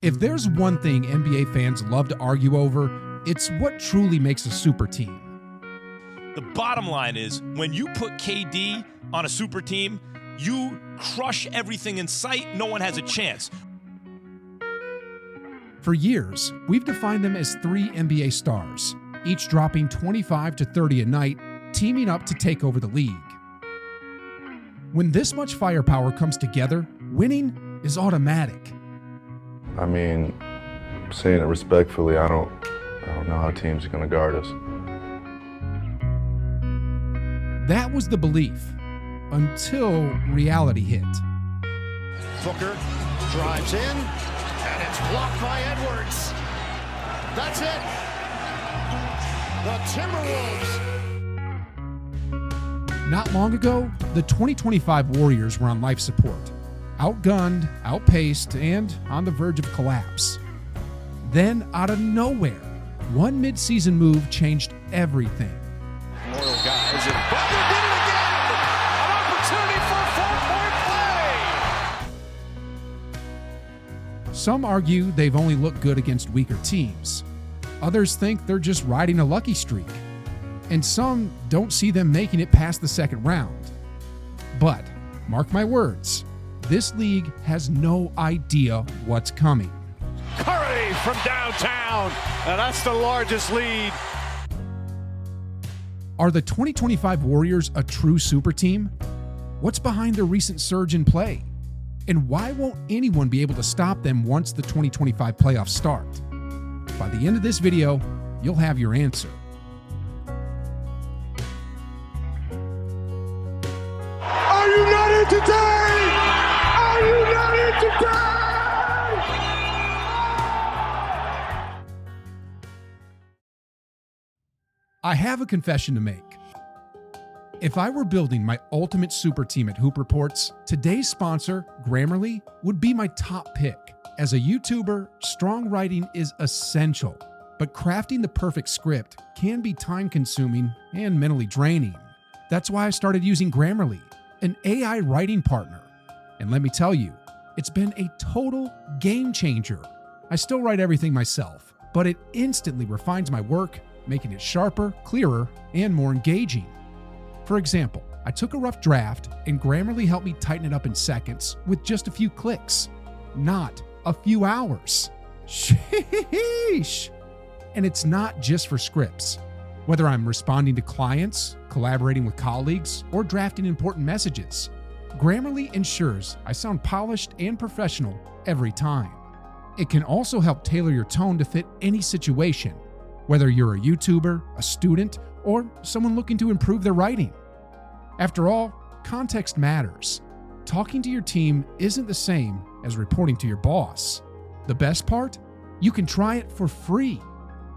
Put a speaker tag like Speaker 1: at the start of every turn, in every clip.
Speaker 1: If there's one thing NBA fans love to argue over, it's what truly makes a super team.
Speaker 2: The bottom line is, when you put KD on a super team, you crush everything in sight. No one has a chance.
Speaker 1: For years, we've defined them as three NBA stars, each dropping 25 to 30 a night, teaming up to take over the league. When this much firepower comes together, winning is automatic.
Speaker 3: I mean, saying it respectfully, I don't know how teams are going to guard us.
Speaker 1: That was the belief, until reality hit.
Speaker 4: Booker drives in, and it's blocked by Edwards. That's it. The Timberwolves.
Speaker 1: Not long ago, the 2025 Warriors were on life support, outgunned, outpaced, and on the verge of collapse. Then, out of nowhere, one midseason move changed everything.
Speaker 4: Loyal guys, and Butler did it again! An opportunity for a 4-point play!
Speaker 1: Some argue they've only looked good against weaker teams. Others think they're just riding a lucky streak. And some don't see them making it past the second round. But, mark my words, this league has no idea what's coming.
Speaker 4: Curry from downtown, and that's the largest lead.
Speaker 1: Are the 2025 Warriors a true super team? What's behind their recent surge in play? And why won't anyone be able to stop them once the 2025 playoffs start? By the end of this video, you'll have your answer.
Speaker 4: Are you not entertained? Are you not entertained?
Speaker 1: I have a confession to make. If I were building my ultimate super team at Hoop Reports, today's sponsor, Grammarly, would be my top pick. As a YouTuber, strong writing is essential, but crafting the perfect script can be time-consuming and mentally draining. That's why I started using Grammarly, an AI writing partner. And let me tell you, it's been a total game changer. I still write everything myself, but it instantly refines my work, making it sharper, clearer, and more engaging. For example, I took a rough draft and Grammarly helped me tighten it up in seconds with just a few clicks, not a few hours. Sheesh! And it's not just for scripts. Whether I'm responding to clients, collaborating with colleagues, or drafting important messages, Grammarly ensures I sound polished and professional every time. It can also help tailor your tone to fit any situation, whether you're a YouTuber, a student, or someone looking to improve their writing. After all, context matters. Talking to your team isn't the same as reporting to your boss. The best part? You can try it for free.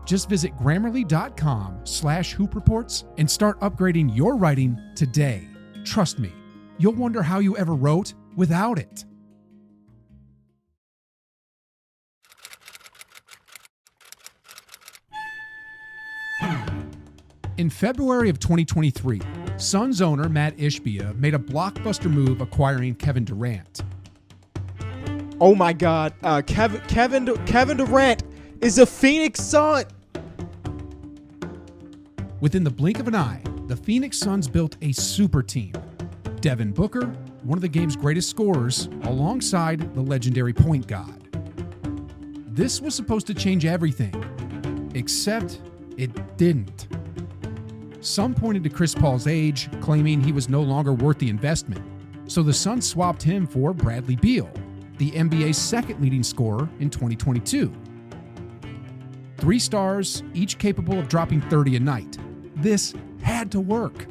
Speaker 1: Just visit Grammarly.com/hoopreports and start upgrading your writing today. Trust me, you'll wonder how you ever wrote without it. In February of 2023, Suns owner Matt Ishbia made a blockbuster move acquiring Kevin Durant.
Speaker 5: Oh my God, Kevin Durant is a Phoenix Sun.
Speaker 1: Within the blink of an eye, the Phoenix Suns built a super team. Devin Booker, one of the game's greatest scorers, alongside the legendary point guard. This was supposed to change everything, except it didn't. Some pointed to Chris Paul's age, claiming he was no longer worth the investment, so the Suns swapped him for Bradley Beal, the NBA's second leading scorer in 2022. 3 stars, each capable of dropping 30 a night. This had to work.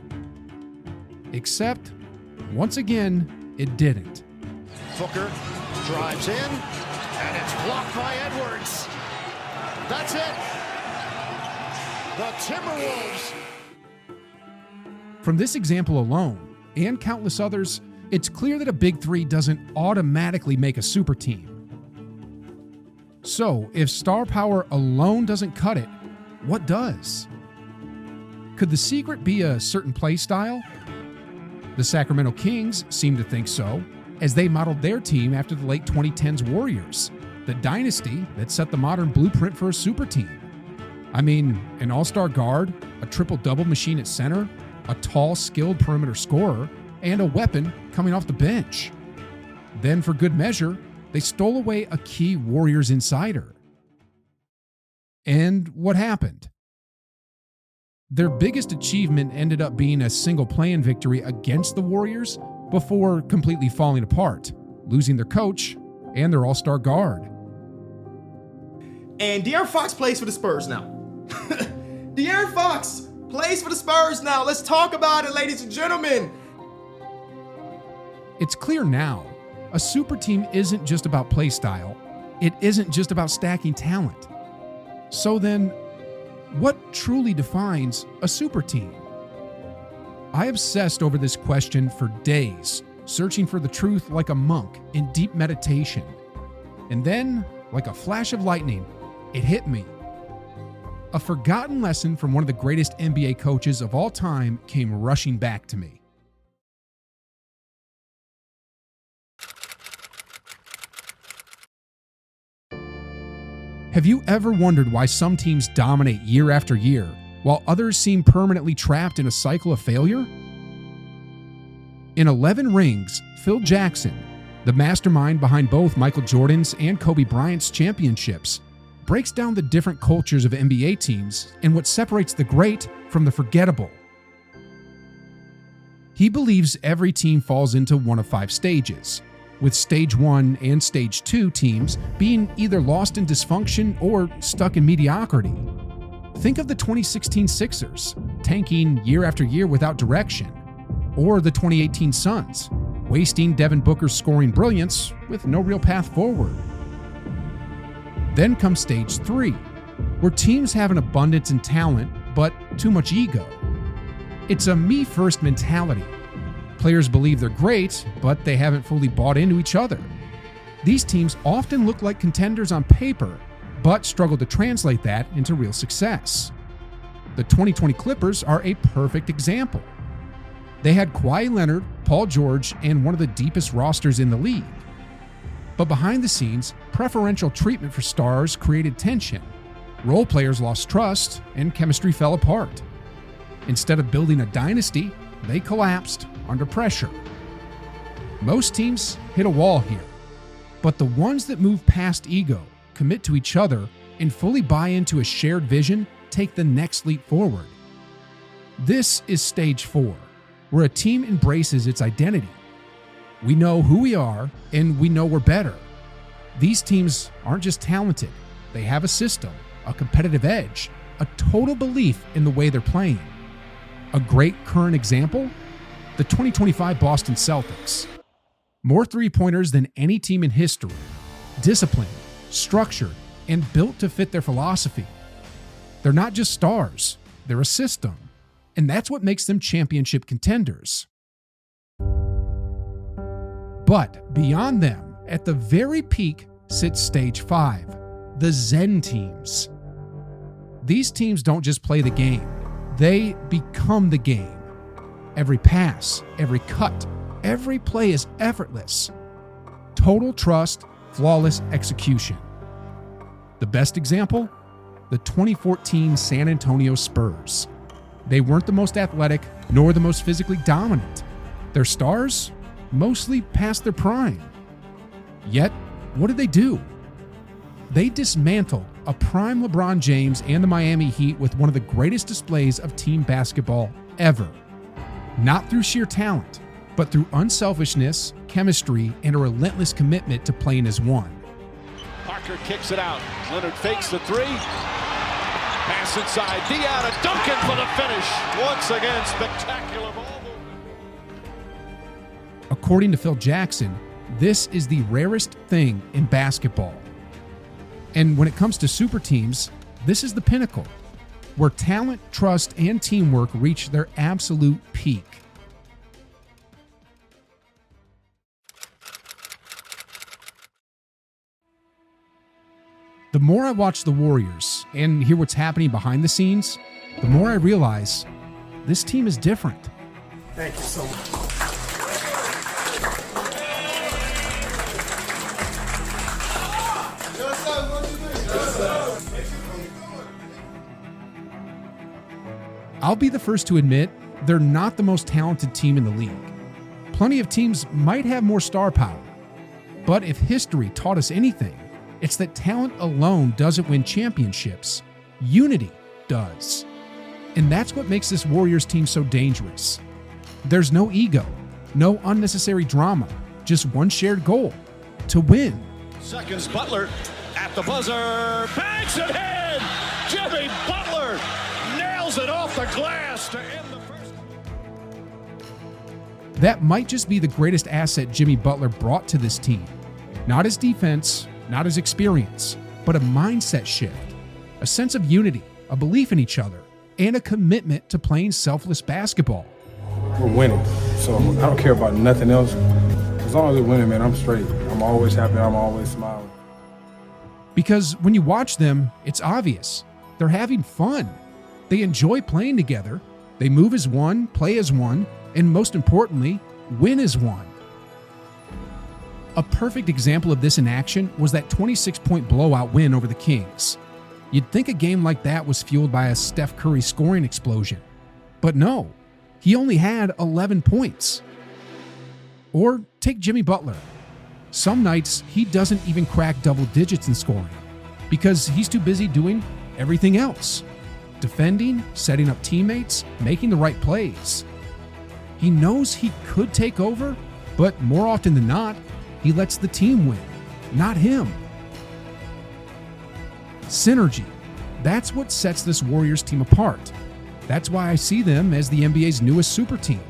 Speaker 1: Except, once again, it didn't.
Speaker 4: Booker drives in, and it's blocked by Edwards. That's it. The Timberwolves.
Speaker 1: From this example alone, and countless others, it's clear that a big three doesn't automatically make a super team. So, if star power alone doesn't cut it, what does? Could the secret be a certain play style? The Sacramento Kings seem to think so, as they modeled their team after the late 2010s Warriors, the dynasty that set the modern blueprint for a super team. I mean, an all-star guard, a triple-double machine at center, a tall, skilled perimeter scorer, and a weapon coming off the bench. Then, for good measure, they stole away a key Warriors insider. And what happened? Their biggest achievement ended up being a single play-in victory against the Warriors before completely falling apart, losing their coach and their all-star guard.
Speaker 6: And De'Aaron Fox plays for the Spurs now. De'Aaron Fox plays for the Spurs now. Let's talk about it, ladies and gentlemen.
Speaker 1: It's clear now, a super team isn't just about play style. It isn't just about stacking talent. So then, what truly defines a super team? I obsessed over this question for days, searching for the truth like a monk in deep meditation. And then, like a flash of lightning, it hit me. A forgotten lesson from one of the greatest NBA coaches of all time came rushing back to me. Have you ever wondered why some teams dominate year after year, while others seem permanently trapped in a cycle of failure? In 11 Rings, Phil Jackson, the mastermind behind both Michael Jordan's and Kobe Bryant's championships, breaks down the different cultures of NBA teams and what separates the great from the forgettable. He believes every team falls into one of 5 stages, with Stage 1 and Stage 2 teams being either lost in dysfunction or stuck in mediocrity. Think of the 2016 Sixers, tanking year after year without direction, or the 2018 Suns, wasting Devin Booker's scoring brilliance with no real path forward. Then comes Stage 3, where teams have an abundance in talent, but too much ego. It's a me-first mentality. Players believe they're great, but they haven't fully bought into each other. These teams often look like contenders on paper, but struggle to translate that into real success. The 2020 Clippers are a perfect example. They had Kawhi Leonard, Paul George, and one of the deepest rosters in the league. But behind the scenes, preferential treatment for stars created tension. Role players lost trust, and chemistry fell apart. Instead of building a dynasty, they collapsed under pressure. Most teams hit a wall here, but the ones that move past ego, commit to each other, and fully buy into a shared vision take the next leap forward. This is Stage 4, where a team embraces its identity. We know who we are, and we know we're better. These teams aren't just talented, they have a system, a competitive edge, a total belief in the way they're playing. A great current example? The 2025 Boston Celtics. More three-pointers than any team in history. Disciplined, structured, and built to fit their philosophy. They're not just stars, they're a system. And that's what makes them championship contenders. But beyond them, at the very peak, sits Stage 5, the Zen teams. These teams don't just play the game, they become the game. Every pass, every cut, every play is effortless. Total trust, flawless execution. The best example? The 2014 San Antonio Spurs. They weren't the most athletic, nor the most physically dominant. Their stars? Mostly past their prime. Yet, what did they do? They dismantled a prime LeBron James and the Miami Heat with one of the greatest displays of team basketball ever. Not through sheer talent, but through unselfishness, chemistry, and a relentless commitment to playing as one.
Speaker 4: Parker kicks it out. Leonard fakes the three. Pass inside. Dion, a Duncan for the finish. Once again, spectacular ball movement.
Speaker 1: According to Phil Jackson, this is the rarest thing in basketball. And when it comes to super teams, this is the pinnacle, where talent, trust, and teamwork reach their absolute peak. The more I watch the Warriors and hear what's happening behind the scenes, the more I realize this team is different.
Speaker 6: Thank you so much.
Speaker 1: I'll be the first to admit they're not the most talented team in the league. Plenty of teams might have more star power. But if history taught us anything, it's that talent alone doesn't win championships. Unity does. And that's what makes this Warriors team so dangerous. There's no ego, no unnecessary drama, just one shared goal: to win.
Speaker 4: Seconds, Butler at the buzzer, banks it in! Jimmy Butler nails it off the glass to end the first.
Speaker 1: That might just be the greatest asset Jimmy Butler brought to this team. Not his defense, not his experience, but a mindset shift, a sense of unity, a belief in each other, and a commitment to playing selfless basketball.
Speaker 7: We're winning, so I don't care about nothing else. As long as we're winning, man, I'm straight. I'm always happy. I'm always smiling.
Speaker 1: Because when you watch them, it's obvious. They're having fun. They enjoy playing together. They move as one, play as one, and most importantly, win as one. A perfect example of this in action was that 26-point blowout win over the Kings. You'd think a game like that was fueled by a Steph Curry scoring explosion. But no, he only had 11 points. Or take Jimmy Butler. Some nights, he doesn't even crack double digits in scoring because he's too busy doing everything else. Defending, setting up teammates, making the right plays. He knows he could take over, but more often than not, he lets the team win, not him. Synergy. That's what sets this Warriors team apart. That's why I see them as the NBA's newest super team.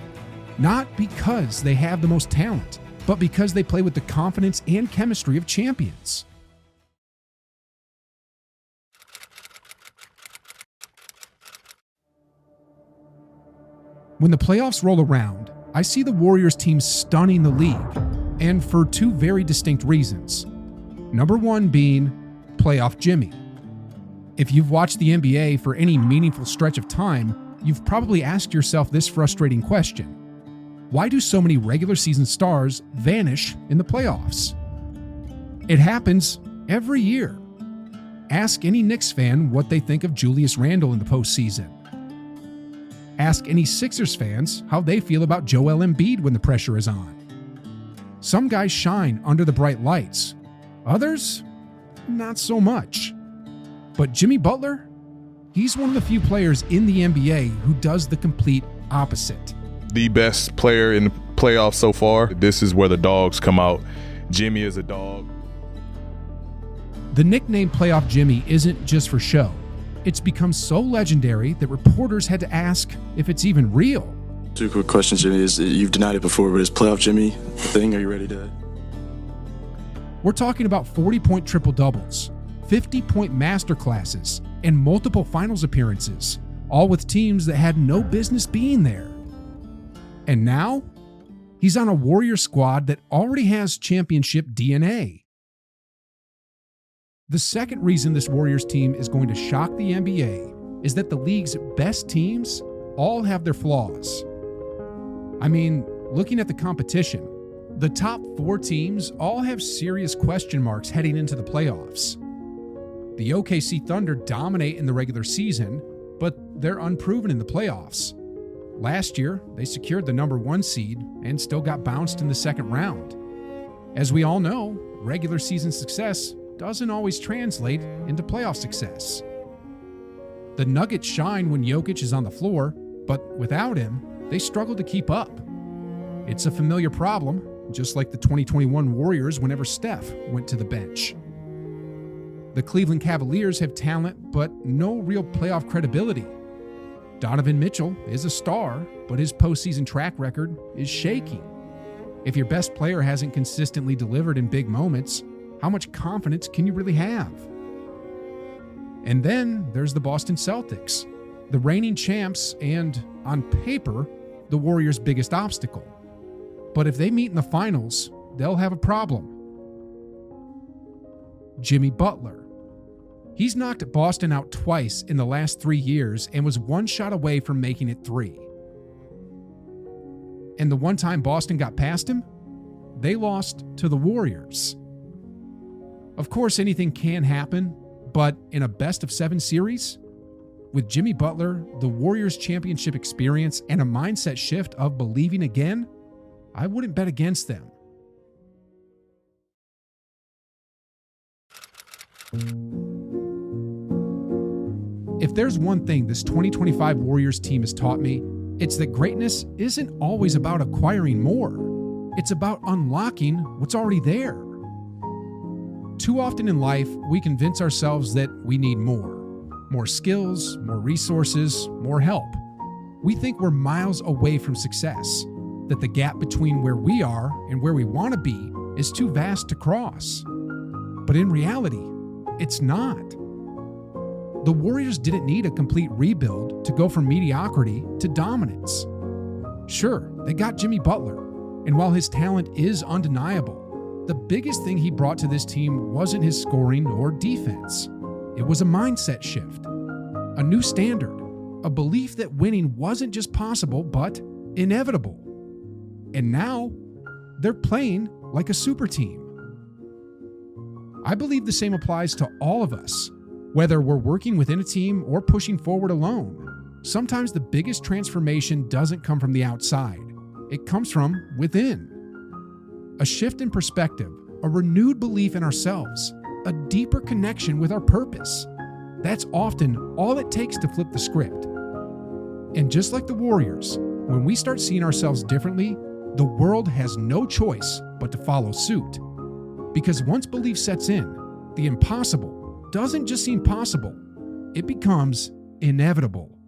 Speaker 1: Not because they have the most talent, but because they play with the confidence and chemistry of champions. When the playoffs roll around, I see the Warriors team stunning the league, and for two very distinct reasons. Number one being playoff Jimmy. If you've watched the NBA for any meaningful stretch of time, you've probably asked yourself this frustrating question: why do so many regular season stars vanish in the playoffs? It happens every year. Ask any Knicks fan what they think of Julius Randle in the postseason. Ask any Sixers fans how they feel about Joel Embiid when the pressure is on. Some guys shine under the bright lights. Others, not so much. But Jimmy Butler, he's one of the few players in the NBA who does the complete opposite.
Speaker 8: The best player in the playoffs so far. This is where the dogs come out. Jimmy is a dog.
Speaker 1: The nickname Playoff Jimmy isn't just for show. It's become so legendary that reporters had to ask if it's even real.
Speaker 9: Two quick questions, Jimmy. You've denied it before, but is Playoff Jimmy a thing? Are you ready to?
Speaker 1: We're talking about 40-point triple-doubles, 50-point masterclasses, and multiple finals appearances, all with teams that had no business being there. And now, he's on a Warrior squad that already has championship DNA. The second reason this Warriors team is going to shock the NBA is that the league's best teams all have their flaws. I mean, looking at the competition, the top 4 teams all have serious question marks heading into the playoffs. The OKC Thunder dominate in the regular season, but they're unproven in the playoffs. Last year, they secured the number 1 seed and still got bounced in the second round. As we all know, regular season success doesn't always translate into playoff success. The Nuggets shine when Jokic is on the floor, but without him, they struggle to keep up. It's a familiar problem, just like the 2021 Warriors whenever Steph went to the bench. The Cleveland Cavaliers have talent, but no real playoff credibility. Donovan Mitchell is a star, but his postseason track record is shaky. If your best player hasn't consistently delivered in big moments, how much confidence can you really have? And then there's the Boston Celtics, the reigning champs and, on paper, the Warriors' biggest obstacle. But if they meet in the finals, they'll have a problem. Jimmy Butler. He's knocked Boston out twice in the last 3 years and was 1 shot away from making it 3. And the one time Boston got past him, they lost to the Warriors. Of course, anything can happen, but in a best-of-7 series, With Jimmy Butler, the Warriors' championship experience, and a mindset shift of believing again, I wouldn't bet against them. If there's one thing this 2025 Warriors team has taught me, it's that greatness isn't always about acquiring more. It's about unlocking what's already there. Too often in life, we convince ourselves that we need more skills, more resources, more help. We think we're miles away from success, that the gap between where we are and where we want to be is too vast to cross. But in reality, it's not. The Warriors didn't need a complete rebuild to go from mediocrity to dominance. Sure, they got Jimmy Butler, and while his talent is undeniable, the biggest thing he brought to this team wasn't his scoring or defense. It was a mindset shift, a new standard, a belief that winning wasn't just possible, but inevitable. And now, they're playing like a super team. I believe the same applies to all of us, whether we're working within a team or pushing forward alone. Sometimes the biggest transformation doesn't come from the outside. It comes from within. A shift in perspective, a renewed belief in ourselves, a deeper connection with our purpose. That's often all it takes to flip the script. And just like the Warriors, when we start seeing ourselves differently, the world has no choice but to follow suit. Because once belief sets in, the impossible doesn't just seem possible, it becomes inevitable.